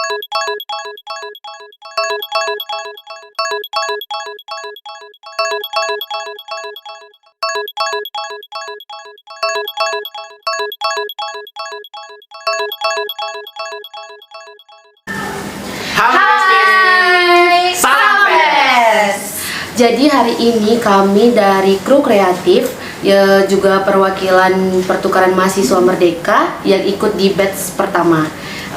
Hai, Sampes. Jadi hari ini kami dari kru kreatif ya juga perwakilan pertukaran mahasiswa Merdeka yang ikut di batch pertama.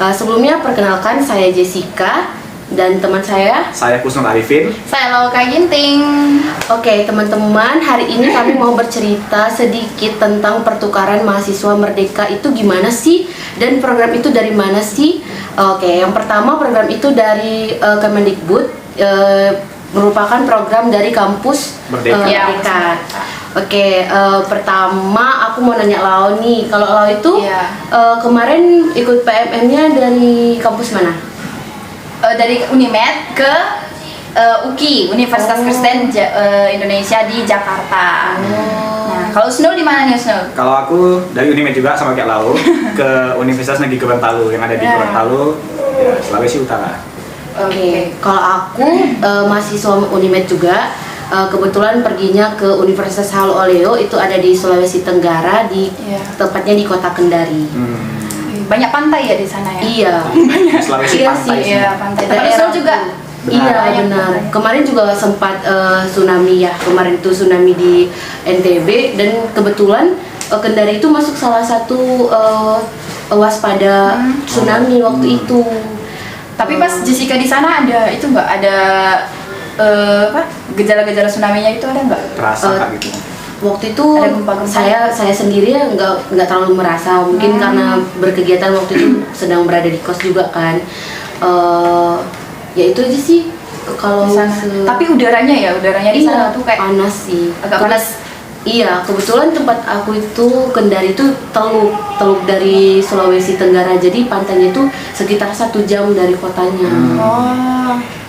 Sebelumnya perkenalkan, saya Jessica dan teman saya Kusnul Arifin. Saya Lauka Ginting. Oke teman-teman, hari ini kami mau bercerita sedikit tentang pertukaran mahasiswa Merdeka itu gimana sih, dan program itu dari mana sih. Oke, yang pertama program itu dari Kemendikbud, merupakan program dari kampus Merdeka. Oke, pertama aku mau nanya Lau nih, kalau Lau itu kemarin ikut PMM-nya dari kampus mana? Dari Unimed ke UKI, Universitas Kristen Indonesia di Jakarta. Nah, kalau Snul di mana nih Snul? Kalau aku dari Unimed juga sama kayak Lau ke Universitas Negeri Gorontalo yang ada di Gorontalo, ya, Sulawesi Utara. Oke, kalau aku mahasiswa Unimed juga, kebetulan perginya ke Universitas Halu Oleo, itu ada di Sulawesi Tenggara, tepatnya di Kota Kendari. Banyak pantai ya di sana ya? Iya. Sulawesi pantai. Iya, pantai. Daerah Snul juga. Iya benar. Kemarin juga sempat tsunami ya. Kemarin itu tsunami di NTB, dan kebetulan Kendari itu masuk salah satu waspada tsunami waktu itu. Tapi pas Jessica di sana ada itu nggak ada gejala-gejala tsunami-nya itu ada nggak? Terasa gitu. Waktu itu Ada gempa-gempa? saya sendiri ya nggak terlalu merasa, mungkin karena berkegiatan waktu itu sedang berada di kos juga kan. Ya itu aja sih kalau Tapi udaranya di sana tuh kayak panas sih, agak panas. Iya, kebetulan tempat aku itu Kendari itu teluk dari Sulawesi Tenggara, jadi pantainya itu sekitar 1 jam dari kotanya.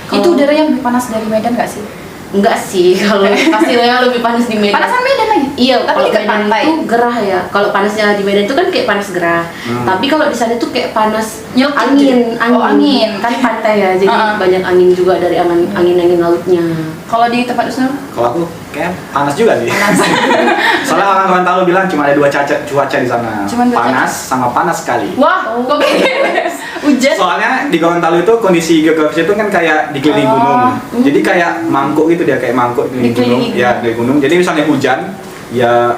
Itu udaranya lebih panas dari Medan nggak sih? Enggak sih, kalau hasilnya lebih panas di Medan. Panasan Medan lagi? Iya, Tapi kalau dekat Medan pantai. itu gerah ya. Kalau panasnya di Medan itu kan kayak panas gerah. Tapi kalau di sana itu kayak panas Nyelkit angin. angin. Kan pantai ya, jadi banyak angin juga dari angin lautnya. Kalau di tempat Snul? Kalau aku kayak panas juga sih. Soalnya orang Gorontalo bilang cuma ada 2 cuaca di sana. Cuma 2 panas sama panas sekali. Wah, kok kayak hujan? Soalnya di Gorontalo itu kondisi geografis itu kan kayak dikelilingi gunung. Jadi kayak mangkuk gitu, dia kayak mangkuk di gunung. Ya, di gunung. Jadi misalnya hujan, ya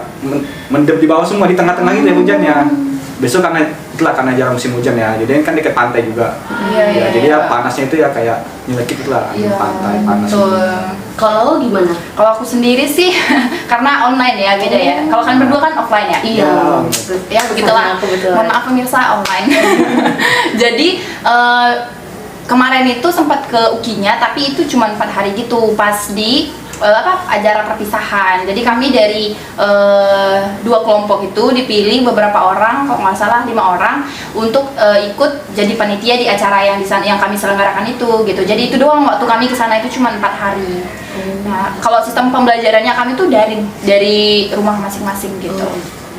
mendem di bawah semua, di tengah-tengah gitu ya hujannya. Besok karena jarang musim hujan ya. Jadi kan dekat pantai juga. Jadi ya panasnya itu ya kayak nyelekit lah, pantai panas. Kalau gimana? Kalau aku sendiri sih karena online ya beda ya. Kalau kan berdua kan offline ya. Iya. Ya begitulah. Kebetulan. Mohon maaf pemirsa online. Jadi kemarin itu sempat ke UKI-nya, tapi itu cuma 4 hari gitu pas di acara perpisahan. Jadi kami dari 2 kelompok itu dipilih beberapa orang, kalau nggak salah 5 orang untuk ikut jadi panitia di acara yang di sana yang kami selenggarakan itu gitu. Jadi itu doang waktu kami ke sana itu cuma 4 hari. Nah, kalau sistem pembelajarannya kami tuh dari rumah masing-masing gitu.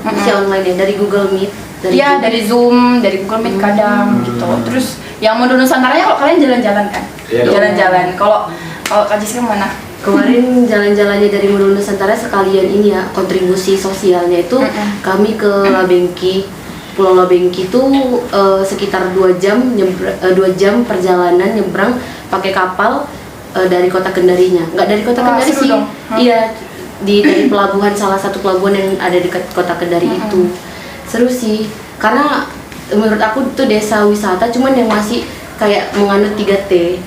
Masih online ya, dari Google Meet. Iya, dari Zoom, dari Google Meet kadang gitu. Terus yang Mondo Nusantaranya kalau kalian jalan-jalan kan? Iya. Jalan-jalan. Kalau Kak Jessica mana? Kemarin jalan-jalannya dari Modo Nusantara sekalian ini ya, kontribusi sosialnya itu kami ke Labengki. Pulau Labengki itu sekitar 2 jam perjalanan nyebrang pakai kapal dari kota Kendarinya. Nggak dari kota Kendari sih. Iya, dari pelabuhan, salah satu pelabuhan yang ada di kota Kendari itu. Seru sih, karena menurut aku itu desa wisata, cuman yang masih kayak menganut 3T.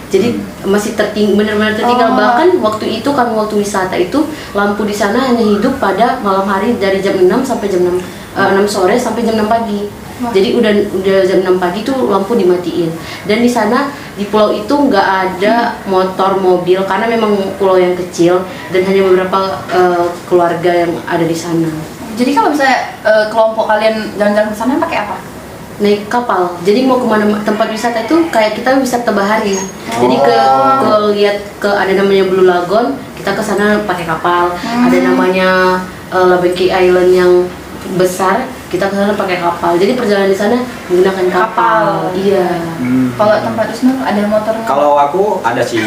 Jadi masih benar-benar tertinggal. Bahkan waktu itu kami waktu wisata itu lampu di sana hanya hidup pada malam hari dari jam 6 sampai jam 6 sore sampai jam 6 pagi. Jadi udah jam 6 pagi tuh lampu dimatiin. Dan di sana di pulau itu nggak ada motor, mobil, karena memang pulau yang kecil dan hanya beberapa keluarga yang ada di sana. Jadi kalau misalnya kelompok kalian jalan-jalan ke sana pakai apa? Naik kapal. Jadi mau kemana tempat wisata itu kayak kita wisata bahari. Jadi lihat ke ada namanya Blue Lagoon, kita ke sana pakai kapal. Ada namanya Labengki Island yang besar, kita ke sana pakai kapal. Jadi perjalanan di sana menggunakan kapal. Iya. Kalau tempat Usnul ada motor nggak? Kalau aku ada sih.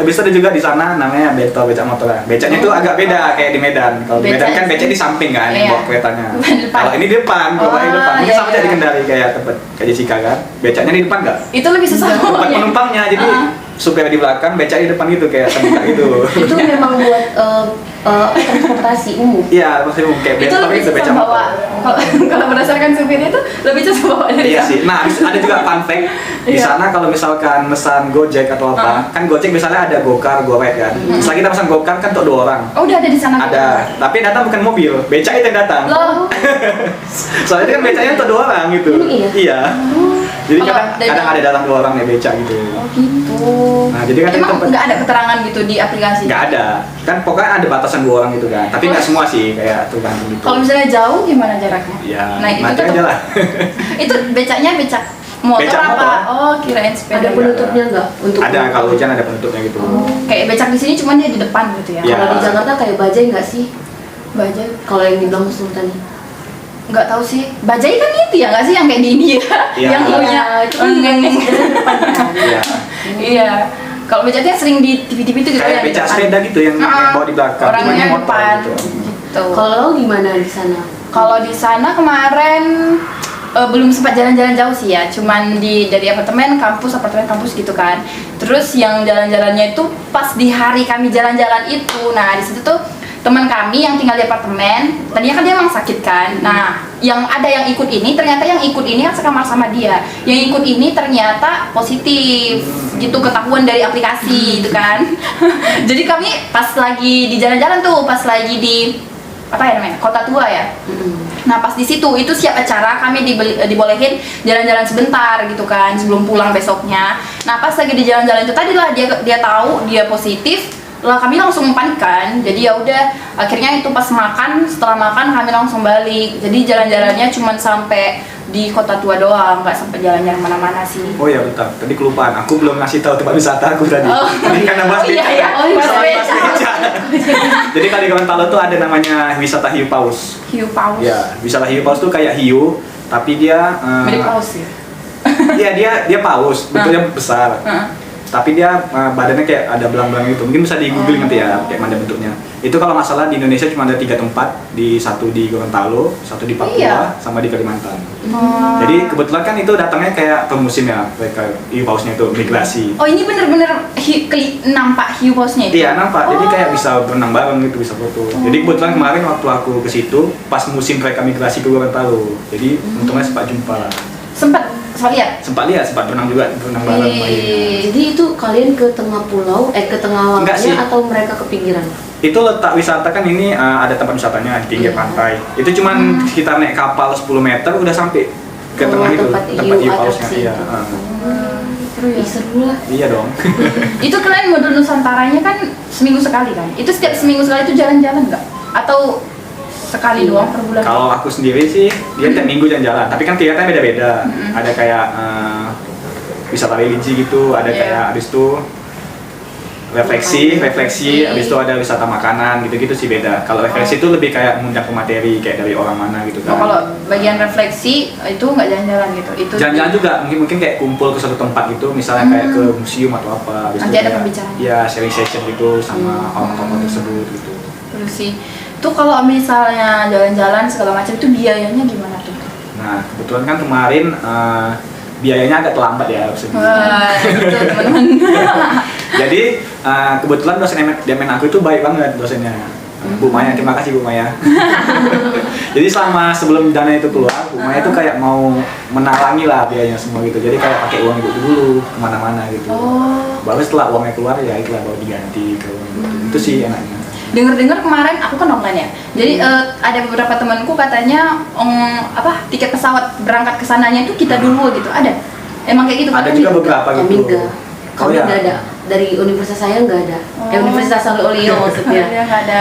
Bisa ada juga di sana namanya becak motor. Becaknya itu agak beda kayak di Medan. Kalau di Medan kan becak di samping kan, Iya. bawa keretanya. Di depan. Kalau ini di depan, bawa di depan. Mungkin iya, sama aja iya. di Kendari kayak tempat kayak Jessica kan. Becaknya di depan nggak? Itu lebih susah Tempat bawanya. penumpangnya, jadi supir di belakang, becak di depan gitu kayak terbuka gitu. Itu memang buat transportasi umum. Iya, maksudnya kayak Itu becak lebih itu susah becak bawa. motor. Kalau berdasarkan supirnya itu lebih susah bawa dari Iya sana. sih. Nah, ada juga fun fact di Iya. sana kalau misalkan pesan Gojek atau apa, kan Gojek misalnya ada Gokar, Gowet kan. Misalnya kita pesan Gokar kan untuk 2 orang. Oh, udah ada di sana. Ada, tapi yang datang bukan mobil, becak itu yang datang. Loh, Soalnya itu kan becaknya untuk 2 orang gitu. Emang iya? Iya. Jadi Kalau kadang dari- ada datang 2 orang nih becak gitu. oh gitu. Nah, jadi kan Emang tempat nggak ada keterangan gitu di aplikasi? nggak ada. Kan pokoknya ada batasan 2 orang gitu kan. Tapi nggak semua sih kayak tergantung gitu. Kalau misalnya jauh gimana jaraknya? Ya, Nah, itu nanti tetap- aja lah. Itu becaknya becak motor Becak apa? motor. Oh, kirain sepeda. Ada penutupnya nggak untuk Ada kalau hujan ada penutupnya gitu. Kayak becak di sini cuma dia di depan gitu ya. Iya. Kalau di Jakarta kayak bajai nggak sih? Bajai Kalau yang dibilang Muslim tadi. nggak tahu sih. Bajai kan itu ya nggak sih yang kayak di India? Iya. Yang punya itu kan yang di depan kan. Iya. Iya. Kalau becaknya sering di TV-TV itu gitu Kayak yang di becak depan. sepeda gitu yang bawa di belakang. Orangnya Cuma yang motor depan gitu. gitu. Kalau lo gimana di sana? Kalau di sana kemarin belum sempat jalan-jalan jauh sih ya, cuman dari apartemen kampus gitu kan. Terus yang jalan-jalannya itu pas di hari kami jalan-jalan itu, nah di situ tuh teman kami yang tinggal di apartemen, tadinya kan dia emang sakit kan. Nah, yang ada yang ikut ini, ternyata yang ikut ini kan sekamar sama dia. Yang ikut ini ternyata positif, gitu ketahuan dari aplikasi itu kan. Jadi kami pas lagi di jalan-jalan tuh, pas lagi di apa ya namanya, Kota Tua ya. Nah pas di situ itu siap acara kami dibolehin jalan-jalan sebentar gitu kan sebelum pulang besoknya. Nah pas lagi di jalan-jalan itu tadi lah dia tahu dia positif, lah kami langsung panik kan. Jadi ya udah akhirnya itu pas setelah makan kami langsung balik. Jadi jalan-jalannya cuma sampai di Kota Tua doang, nggak sampai jalan-jalan mana-mana sih. Oh ya bentar, tadi kelupaan. Aku belum ngasih tahu tempat wisata aku tadi. Oh. Ini karena bahas Iya, beca. iya. kan? Oh, bahas Soal beca. Jadi kalau di Gorontalo tuh ada namanya wisata hiu paus. Hiu paus. Ya, wisata hiu paus tuh kayak hiu, tapi dia Mirip paus ya. Iya dia paus, bentuknya besar. Heeh. Tapi dia badannya kayak ada belang-belang gitu. Mungkin bisa di googling nanti ya kayak mana bentuknya. Itu kalau nggak salah di Indonesia cuma ada 3 tempat, satu di Gorontalo, satu di Papua, Iya. sama di Kalimantan. Oh. Jadi kebetulan kan itu datangnya kayak per musim ya, mereka hiu pausnya itu migrasi. Oh ini bener-bener nampak hiu pausnya itu? Iya nampak, jadi Oh. kayak bisa berenang bareng gitu, bisa foto. Jadi kebetulan kemarin waktu aku ke situ, pas musim mereka migrasi ke Gorontalo. Jadi untungnya sempat jumpa lah. Sempat lihat. Sempat berenang juga, berenang bareng sama hiu. Jadi itu kalian ke tengah pulau, ke tengah Enggak sih. lautnya atau mereka ke pinggiran? Itu letak wisata kan ini ada tempat wisatanya di pinggir Iya. pantai. Itu cuman kita naik kapal 10 meter udah sampai ke Oh, tengah itu, tempat tempat hiu hiu pausnya. atraksi Iya. itu. Seru ya? Ih, seru lah. Iya dong. Itu kalian modul Nusantaranya kan seminggu sekali kan? Itu setiap seminggu sekali itu jalan-jalan nggak? Atau sekali Iya. doang per bulan? Kalau aku sendiri sih, dia tiap minggu jalan-jalan. Tapi kan kegiatannya beda-beda. Ada kayak wisata religi gitu, ada Iya. kayak abis itu refleksi, abis itu ada wisata makanan gitu-gitu sih beda. Kalau refleksi itu lebih kayak mengundang ke materi kayak dari orang mana gitu Oh, kan. kalau bagian refleksi itu nggak jalan-jalan gitu? Itu Jalan-jalan juga, mungkin kayak kumpul ke suatu tempat gitu, misalnya kayak ke museum atau apa. Habis Nanti itu ada kayak, pembicaraan. ya sharing session gitu sama orang tokoh tersebut gitu. Terus sih. Itu kalau misalnya jalan-jalan segala macam itu biayanya gimana tuh? Nah kebetulan kan kemarin biayanya agak terlambat ya maksudnya. Wah, itu teman-teman. Jadi kebetulan dosen DMN aku itu baik banget dosennya. Bu Maya, terima kasih Bu Maya. Jadi selama sebelum dana itu keluar, Bu Maya itu kayak mau menalangi lah biayanya semua gitu. Jadi kayak pakai uang ibu dulu kemana-mana gitu. Oh. Baru setelah uangnya keluar ya itulah baru diganti ke uang ibu. Itu sih enaknya. Dengar-dengar kemarin aku kan online ya. Jadi ada beberapa temanku katanya tiket pesawat berangkat ke sananya itu kita dulu gitu. Ada. Emang kayak gitu kan? Ada juga beberapa Kami gitu. enggak. Oh, Kami ya? enggak ada. Dari universitas saya enggak ada. Oh. Universitas Santo Olio maksudnya. Dia nggak ada.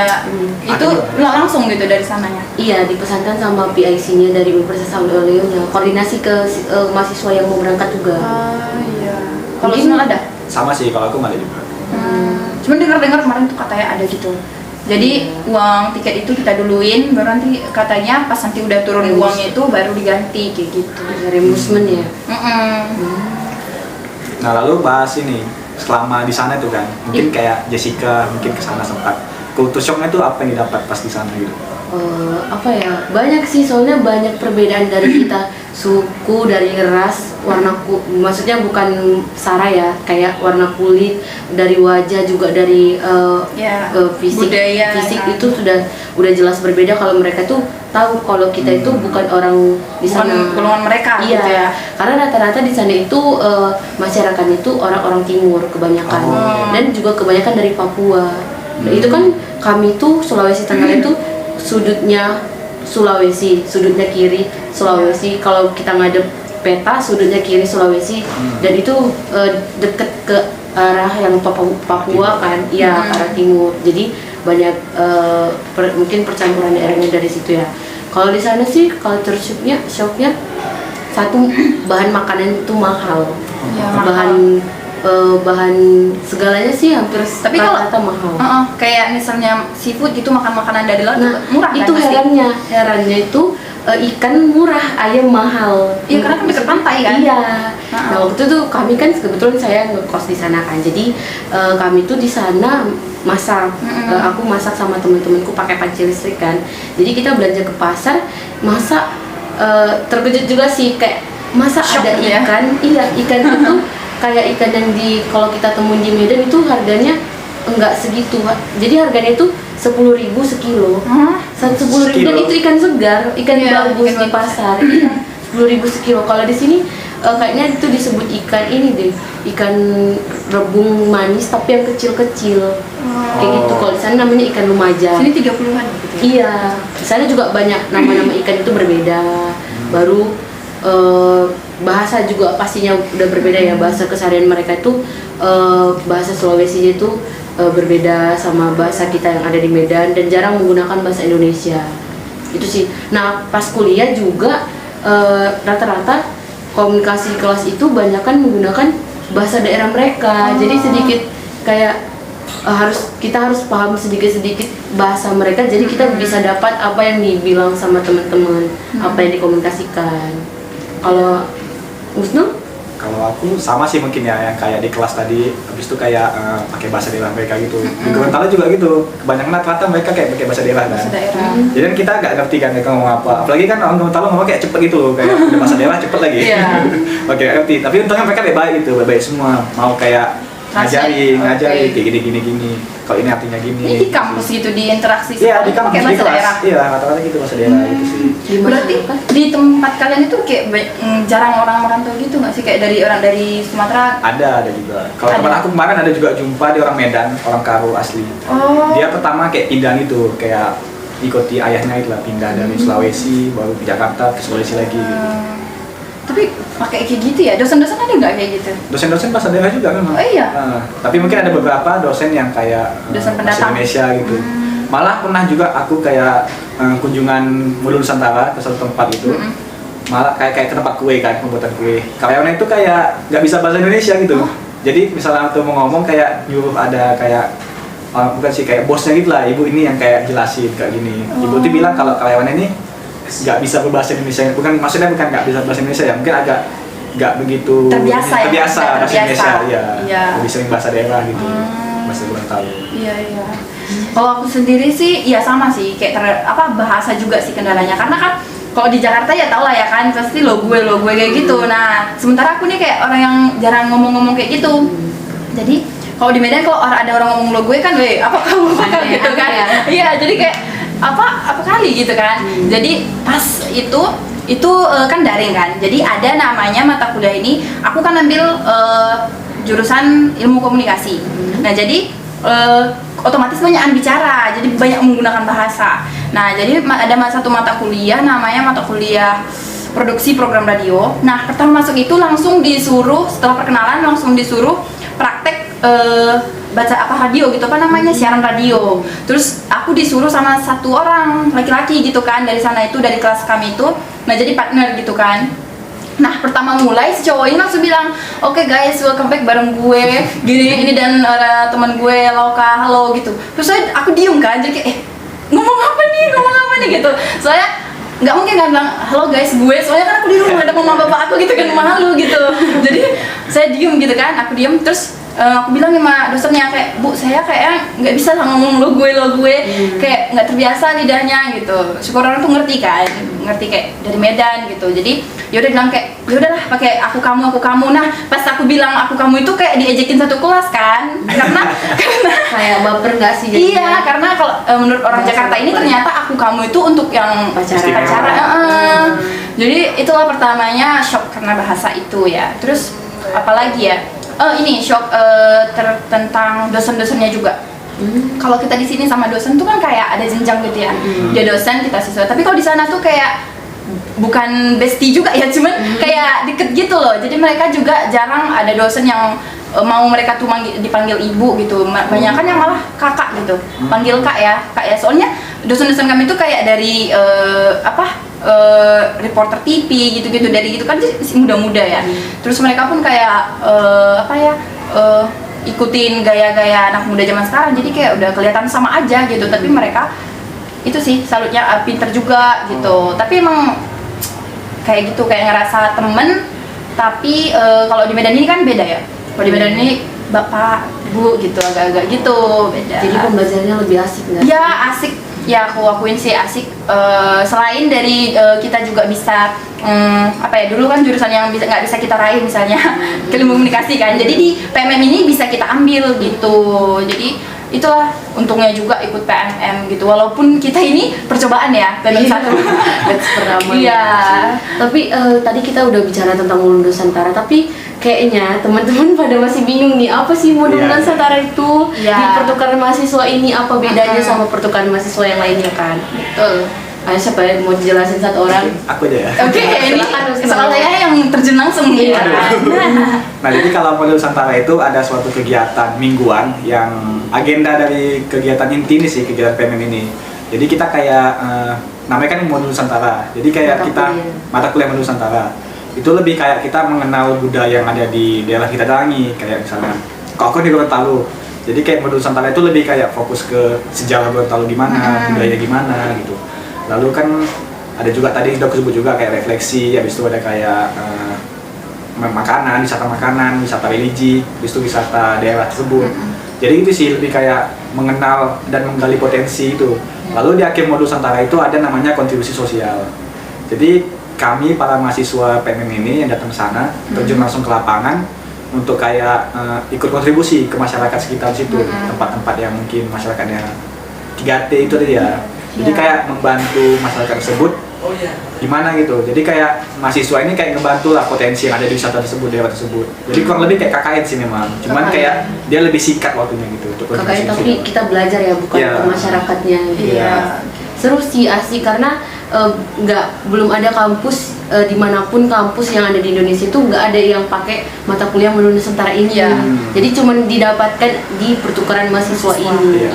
Itu Ada. nggak langsung gitu dari sananya. Iya, dipesankan sama PIC-nya dari Universitas Santo Olio nya. Koordinasi ke mahasiswa yang mau berangkat juga. Iya. Kalau Mungkin- Sunul ada? Sama sih kalau aku nggak ada juga. Cuman dengar-dengar kemarin tuh katanya ada gitu. Jadi uang tiket itu kita duluin, baru nanti katanya pas nanti udah turun uangnya itu baru diganti kayak gitu. Reimbursement ya. Nah lalu bahas ini selama di sana tuh kan, mungkin kayak Jessica mungkin kesana sempat culture shocknya tuh apa yang didapat pas di sana gitu? Apa ya, banyak sih, soalnya banyak perbedaan dari kita, suku, dari ras, maksudnya bukan sara ya, kayak warna kulit, dari wajah juga, dari fisik, budaya, fisik kan. itu udah jelas berbeda. Kalau mereka tuh tahu kalau kita itu bukan orang di sana, Bukan golongan mereka. iya, gitu ya. karena rata-rata di sana itu masyarakatnya itu orang-orang timur kebanyakan, dan juga kebanyakan dari Papua. Nah, itu kan kami tuh Sulawesi Tenggara itu sudutnya Sulawesi, sudutnya kiri Sulawesi. Kalau kita ngadep peta, sudutnya kiri Sulawesi, dan itu deket ke arah yang Papua kan, iya, ke arah timur. Jadi banyak mungkin percampuran daerahnya dari situ ya. Kalau di sana sih culture shocknya satu, bahan makanan itu mahal, Ya, bahan segalanya sih hampir Tapi kalau rata-rata mahal. kayak misalnya seafood itu makan makanan dari laut Nah, murah itu kan pasti? herannya itu ikan murah, ayam mahal. Iya, karena kan dekat pantai kan? Iya. Nah, waktu itu kami kan kebetulan saya ngekos di sana kan. Jadi kami tuh di sana masak. Aku masak sama teman-temanku pakai panci listrik kan. Jadi kita belanja ke pasar, masak, terkejut juga sih, kayak masa Shock ada ya? ikan. Iya, ikan itu kayak ikan yang kalau kita temuin di Medan itu harganya enggak segitu. Jadi harganya itu 10.000 sekilo. 10.000, dan itu ikan segar, ikan bagus ikan di bagus. pasar. Iya, 10.000 sekilo. Kalau di sini kayaknya itu disebut ikan ini deh, ikan rebung manis tapi yang kecil-kecil. Kayak gitu. Kalau di sana namanya ikan lumajang. Sini 30-an gitu. Iya, di sana juga banyak nama-nama ikan itu berbeda. Baru bahasa juga pastinya udah berbeda ya. Bahasa keseharian mereka itu bahasa Sulawesi itu berbeda sama bahasa kita yang ada di Medan, dan jarang menggunakan bahasa Indonesia. Itu sih. Nah, pas kuliah juga rata-rata komunikasi kelas itu banyakan menggunakan bahasa daerah mereka. Jadi sedikit kayak kita harus paham sedikit-sedikit bahasa mereka, jadi kita bisa dapat apa yang dibilang sama teman-teman, apa yang dikomunikasikan. Kalau Musnul? Kalau aku sama sih mungkin ya, yang kayak di kelas tadi, habis itu kayak pakai bahasa daerah mereka gitu. Di Gorontalo juga gitu, kebanyakan rata-rata mereka kayak pakai bahasa daerah kan. Bahasa daerah. Jadi kan kita nggak ngerti kan mereka ngomong apa. Apalagi kan orang Gorontalo ngomong kayak cepet gitu loh, kayak udah bahasa daerah cepet lagi. Iya. Oke, ngerti. Tapi untungnya mereka baik-baik gitu, baik-baik semua. Mau kayak ngajarin kayak gini. Kalau ini artinya gini. Ini di kampus gitu, di interaksi Iya, di kampus, pakai di bahasa kelas. daerah. Iya, rata-rata gitu bahasa daerah gitu sih. Berarti di tempat kalian itu kayak jarang orang merantau gitu nggak sih, kayak dari orang dari Sumatera? Ada juga. Kalau Ada. teman aku kemarin ada juga jumpa di orang Medan, orang Karo asli. Dia pertama kayak pindah itu, kayak ikuti ayahnya itu lah, pindah dari Sulawesi baru ke Jakarta ke Sulawesi lagi gitu. Tapi pakai kayak gitu ya? Dosen-dosen ada nggak kayak gitu? Dosen-dosen bahasa daerah juga memang. Oh iya? Tapi mungkin ada beberapa dosen yang kayak Dosen bahasa pendatang. Indonesia gitu. Malah pernah juga aku kayak kunjungan Mulu Nusantara ke satu tempat itu. Malah kayak ke tempat kue kan, pembuatan kue. Karyawannya itu kayak nggak bisa bahasa Indonesia gitu. Jadi misalnya tuh mau ngomong kayak nyuruh ada kayak bukan sih, kayak bosnya gitu lah, ibu ini yang kayak jelasin kayak gini. Ibu tuh bilang kalau karyawannya ini nggak bisa berbahasa Indonesia, maksudnya bukan nggak bisa bahasa Indonesia ya, mungkin agak nggak begitu Terbiasa bahasa Indonesia ya, Iya. lebih sering bahasa daerah gitu, bahasa Gorontalo. Iya. Kalau aku sendiri sih, ya sama sih, kayak bahasa juga sih kendalanya, karena kan kalau di Jakarta ya tau lah ya kan, pasti lo gue kayak gitu. Nah, sementara aku nih kayak orang yang jarang ngomong-ngomong kayak gitu. Jadi kalau di Medan kalau ada orang ngomong lo gue kan, apa kamu gitu kan? Iya, jadi kayak apa kali gitu kan. Jadi pas itu kan daring kan. Jadi ada namanya mata kuliah ini, aku kan ambil jurusan ilmu komunikasi. Nah, jadi otomatis banyak bicara, jadi banyak menggunakan bahasa. Nah, jadi ada satu mata kuliah namanya mata kuliah produksi program radio. Nah, pertama masuk itu langsung disuruh, setelah perkenalan langsung disuruh praktek baca radio gitu, apa namanya, siaran radio. Terus aku disuruh sama satu orang laki-laki gitu kan, dari sana itu, dari kelas kami itu. Nah, jadi partner gitu kan. Nah pertama mulai si cowok ini langsung bilang, oke guys welcome back bareng gue gini ini dan teman gue Lauka, halo gitu. Terus aku diem kan, jadi kayak ngomong apa nih gitu. Soalnya nggak mungkin kan bilang halo guys gue, soalnya kan aku di rumah ada mama bapak aku gitu kan, malu gitu. Jadi saya diem gitu kan, aku diem terus aku bilang sama dosennya kayak, bu saya kayak nggak bisa lah ngomong lo gue kayak nggak terbiasa lidahnya gitu. Syukur orang tuh ngerti kayak dari Medan gitu. Jadi yaudah bilang kayak yaudahlah pakai aku kamu. Nah pas aku bilang aku kamu itu kayak diejekin satu kelas kan, karena Kayak baper nggak sih jadinya? iya karena kalau menurut orang Jakarta ini ternyata aku kamu itu untuk yang pacaran. Jadi itulah pertamanya shock karena bahasa itu ya. Terus apalagi ya? Ini shock tentang dosen-dosennya juga. Kalau kita di sini sama dosen tuh kan kayak ada jenjang gitu ya. Dia dosen, kita siswa. Tapi kalau di sana tuh kayak bukan bestie juga ya, cuman kayak deket gitu loh. Jadi mereka juga jarang ada dosen yang mau mereka tuh dipanggil ibu gitu. Banyak kan yang malah kakak gitu. Panggil kak ya. Soalnya dosen-dosen kami tuh kayak dari reporter TV gitu-gitu, dari gitu kan muda-muda ya. Terus mereka pun kayak ikutin gaya-gaya anak muda zaman sekarang, jadi kayak udah kelihatan sama aja gitu. Tapi mereka itu sih salutnya pinter juga gitu. Tapi emang kayak gitu, kayak ngerasa temen. Tapi kalau di Medan ini kan beda ya. Kalau di Medan ini bapak, bu gitu, agak-agak gitu beda. Jadi pembelajarannya lebih asik nggak? Ya asik. Ya aku akuin sih asik. Selain dari kita juga bisa dulu kan jurusan yang nggak bisa kita raih misalnya ilmu komunikasi kan, jadi di PMM ini bisa kita ambil gitu. Jadi itulah untungnya juga ikut PMM gitu, walaupun kita ini percobaan ya PMM 1 Batch pertama. Iya. Tapi tadi kita udah bicara tentang modul Nusantara, tapi kayaknya teman-teman pada masih bingung nih, apa sih modul Nusantara itu? Iya. Di pertukaran mahasiswa ini apa bedanya sama pertukaran mahasiswa yang lainnya kan? Betul. Ayo siapa yang mau dijelasin satu orang? Aku aja ya. Oke, ini Silakan, soal saya yang terjun langsung nih. Iya. Nah, jadi kalau modul Nusantara itu ada suatu kegiatan mingguan yang agenda dari kegiatan inti ini sih, kegiatan PMM ini. Jadi kita kayak namanya kan modul Nusantara. Jadi kayak mata kuliah modul Nusantara. Itu lebih kayak kita mengenal budaya yang ada di daerah kita datangi, kayak misalnya kalau aku di Gorontalo. Jadi kayak modul Nusantara itu lebih kayak fokus ke sejarah Gorontalo gimana, budaya gimana gitu. Lalu kan ada juga tadi sudah aku sebut juga kayak refleksi, habis itu ada kayak wisata religi, habis itu wisata daerah tersebut. Jadi itu sih lebih kayak mengenal dan menggali potensi itu. Lalu di akhir modul Nusantara itu ada namanya kontribusi sosial. Jadi kami para mahasiswa PMM ini yang datang ke sana terjun langsung ke lapangan untuk kayak ikut kontribusi ke masyarakat sekitar situ, tempat-tempat yang mungkin masyarakatnya 3T itu tadi ya. Jadi kayak membantu masyarakat tersebut gimana gitu. Jadi kayak mahasiswa ini kayak ngebantu lah potensi yang ada di wisata tersebut, daerah tersebut. Jadi kurang lebih kayak KKN sih memang. Cuman kayak dia lebih singkat waktunya gitu untuk KKN, tapi kita belajar ya, bukan ke masyarakatnya gitu. Iya. Seru sih, asik, karena belum ada kampus dimanapun kampus yang ada di Indonesia itu nggak ada yang pakai mata kuliah modul Nusantara ini. Jadi cuman didapatkan di pertukaran mahasiswa ini.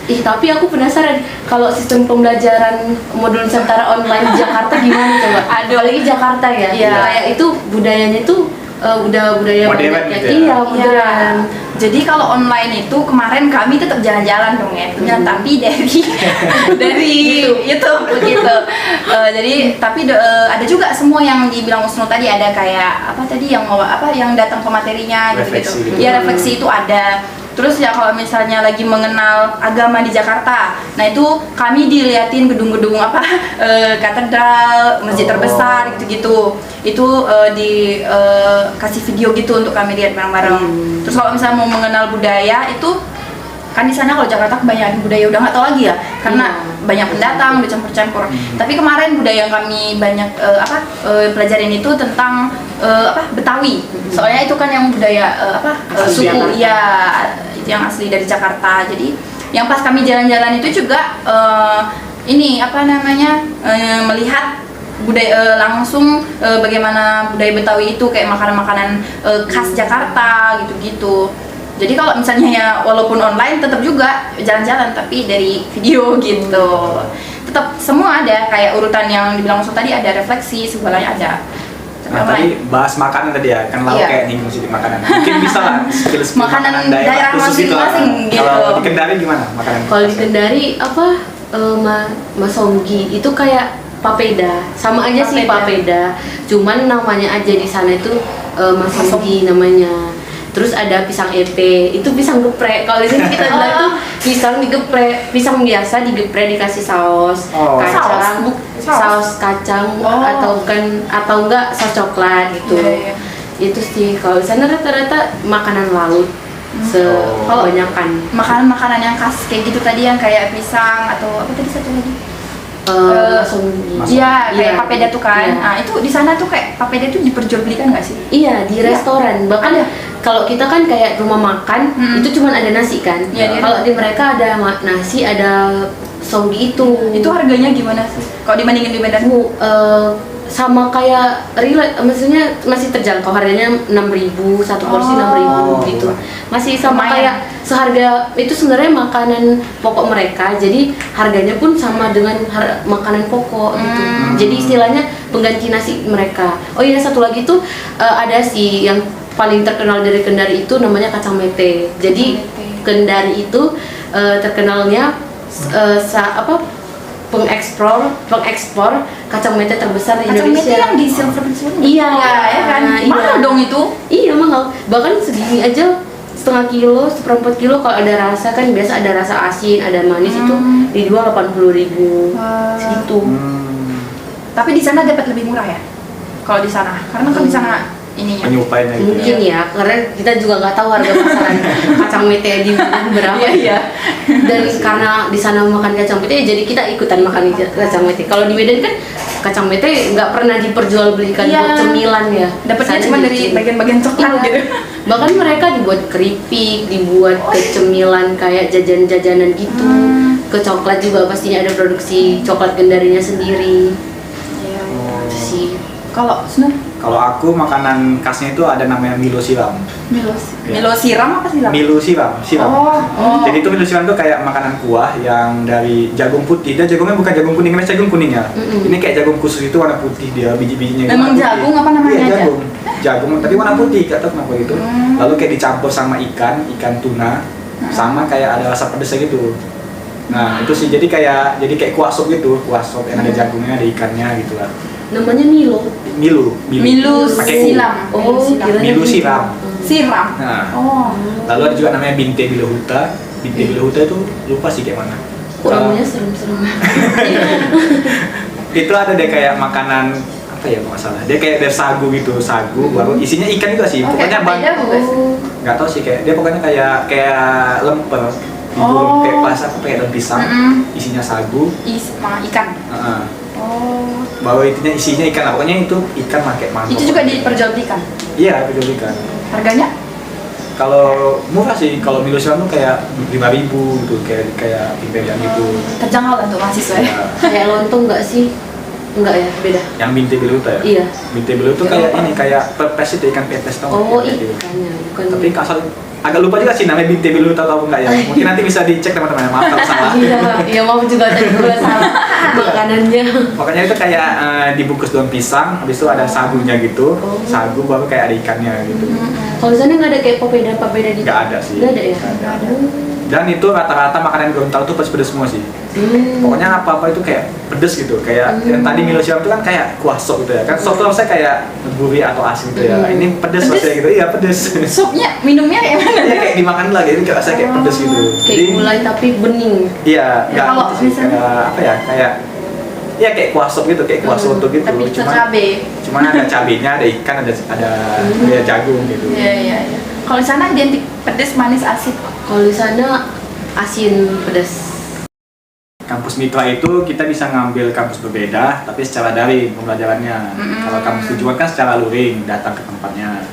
Tapi aku penasaran kalau sistem pembelajaran modul Nusantara online di Jakarta gimana coba? Apalagi Jakarta ya. Kayak itu budayanya itu udah budaya modern banyak gitu ya? Iya, modern. Jadi kalau online itu kemarin kami tetap jalan-jalan dong ya. Tapi dari itu begitu. Jadi tapi ada juga semua yang dibilang Usnu tadi, ada kayak yang datang ke materinya gitu. Ya refleksi itu ada. Terus ya kalau misalnya lagi mengenal agama di Jakarta, nah itu kami diliatin gedung-gedung katedral, masjid terbesar gitu-gitu. Itu dikasih video gitu untuk kami lihat bareng-bareng. Terus kalau misalnya mau mengenal budaya itu kan di sana kalau Jakarta kebanyakan budaya udah nggak tahu lagi ya, karena banyak pendatang udah campur-campur. Tapi kemarin budaya yang kami banyak pelajarin itu tentang Betawi. Soalnya itu kan yang budaya suku ya, itu yang asli dari Jakarta. Jadi yang pas kami jalan-jalan itu juga melihat budaya langsung bagaimana budaya Betawi itu, kayak makanan-makanan khas Jakarta gitu-gitu. Jadi kalau misalnya ya walaupun online tetap juga jalan-jalan tapi dari video gitu. Tetap semua ada, kayak urutan yang dibilang Usnu tadi, ada refleksi, segalanya ada. Nah, tadi bahas makanan tadi ya, kan lauk Iya. kayak nih musik makanan. Mungkin bisa lah skill-skill Makanan daerah khusus gitu lah. masing-masing gitu. Kalau di Kendari gimana makanan? Kalau di khasnya? Kendari apa masonggi itu kayak papeda, sama aja sih papeda, cuman namanya aja di sana itu masonggi namanya. Terus ada pisang epe, itu pisang geprek. Kalau di sini kita bilang itu pisang digeprek, pisang biasa digeprek dikasih saus, Oh. kacang, saus kacang atau enggak saus coklat gitu. Iya, iya. Itu sih kalau di sana rata-rata makanan laut sebanyakan. Makanan-makanan yang khas kayak gitu tadi yang kayak pisang atau apa tadi satu lagi? Masonggi. Iya, kayak Iya. papeda tuh kan. Iya. Nah, itu di sana tuh kayak papeda tuh diperjualbelikan nggak sih? Iya, di Iya. restoran. Bahkan Ada. kalau kita kan kayak rumah makan, itu cuma ada nasi kan. Iya, iya. Kalau di mereka ada nasi, ada songgi itu. Itu harganya gimana sih? Kalau dibandingin di Medan? Sama kayak maksudnya masih terjangkau, harganya 6.000 satu porsi, 6.000 Oh. gitu. Masih sama Lumayan. kayak seharga itu sebenarnya makanan pokok mereka. Jadi harganya pun sama dengan makanan pokok gitu. Jadi istilahnya pengganti nasi mereka. Oh iya, satu lagi tuh ada sih yang paling terkenal dari Kendari itu namanya kacang mete. Jadi Kacang mete. Kendari itu terkenalnya pengekspor kacang mete terbesar di Kacang Indonesia. mete yang di silver itu? Iya, ya kan? iya. Mahal dong itu. Iya mahal. Bahkan segini aja setengah kilo, 1/4 kilo kalau ada rasa kan biasa ada rasa asin, ada manis itu dijual 80.000 Wah. segitu. Tapi di sana dapat lebih murah ya? Kalau di sana, karena kan di sana ininya. Penyupainya gitu. Mungkin ya, karena kita juga nggak tahu harga pasaran kacang mete di Medan berapa. Iya. Dan karena di sana makan kacang mete, jadi kita ikutan makan kacang mete. Kalau di Medan kan kacang mete nggak pernah diperjualbelikan Iya. buat cemilan ya. Dapatnya Sana cuma dari bikin. bagian-bagian coklat Iya. gitu. Bahkan mereka dibuat keripik, dibuat ke cemilan kayak jajan-jajanan gitu. Ke coklat juga pastinya ada produksi coklat Kendarinya sendiri. Iya. Itu sih. Kalau Snur? Kalau aku makanan khasnya itu ada namanya Milo siram. Milo, Iya. Milo siram apa siram? Milo siram. Oh. Jadi itu Milo siram itu kayak makanan kuah yang dari jagung putih. Dia jagungnya bukan jagung kuning, karena jagung kuning ya. Ini kayak jagung khusus itu warna putih dia, biji-bijinya. Memang warna putih. jagung apa namanya Iya, aja? jagung. Jagung, tapi warna putih, gak tahu kenapa gitu. Lalu kayak dicampur sama ikan tuna, sama kayak ada rasa pedesnya gitu. Nah, itu sih jadi kayak kuah sop gitu, kuah sop yang ada jagungnya, ada ikannya gitu lah. Namanya Milo. Milo Pakai U. silam. Oh, kiranya Milo siram. Siram. Nah, Oh. lalu ada juga namanya Binte Bilohuta. Binte Bilohuta itu lupa sih kayak mana. Kok namanya serem-serem. Itu ada deh kayak makanan apa ya kalau nggak salah. Dia kayak dari sagu gitu, sagu baru isinya ikan juga sih. Pokoknya beda bukan sih? nggak tahu sih kayak dia pokoknya kayak lemper digulung kayak pas apa kayak daun pisang, isinya sagu. Sama ikan. Heeh. Oh. Bahwa isinya ikan lah. Pokoknya itu ikan pakai mangkok. Itu juga diperjualbelikan. Iya, diperjualbelikan. Harganya? Kalau murah sih, kalau Milo siram tuh kayak 5.000 gitu, kayak imperial gitu. Terjangkau lah untuk mahasiswa ya. Ya. Kayak lontong nggak sih? Enggak ya, beda. Yang Binte Bilohuta ya? Iya. Binte Bilohuta tuh kayak ini, kayak pepes itu, ikan pepes tau nggak? Oh, Kayak gitu. ikannya bukan. Tapi asal agak lupa juga sih namanya Binte Bilohuta atau enggak ya. Mungkin nanti bisa dicek teman-teman, maaf kalau salah. Iya, iya mau juga tadi gue salah makanannya. Makanya itu kayak dibungkus daun pisang, habis itu ada sagunya gitu. Oh. Sagu baru kayak ada ikannya gitu. Kalau di sana nggak ada kayak papeda gitu? Nggak ada sih. Nggak ada ya? Nggak ada. Dan itu rata-rata makanan Gorontalo tuh pedes semua sih. Pokoknya apa-apa itu kayak pedes gitu. Kayak yang tadi Milo siram itu kan kayak kuah sop gitu ya. Kan sop tuh harusnya kayak gurih atau asin gitu ya. Ini pedes rasanya gitu. Iya, pedes. Supnya, minumnya kayak mana? Iya, kayak dimakan lagi, ini kayak rasanya kayak pedes gitu. Kayak gulai tapi bening. Iya, nggak kalau gitu sih. misalnya- Kayak apa ya? Kayak kuah sop gitu, kayak kuah soto gitu. Tapi cabe. Cuman ada cabenya, ada ikan, ada jagung gitu. Iya, iya, iya. Kalau di sana identik pedes, manis, asin. Kalau di sana asin pedas. Kampus Mitra itu kita bisa ngambil kampus berbeda, tapi secara daring pembelajarannya. Kalau kampus tujuan kan secara luring, datang ke tempatnya.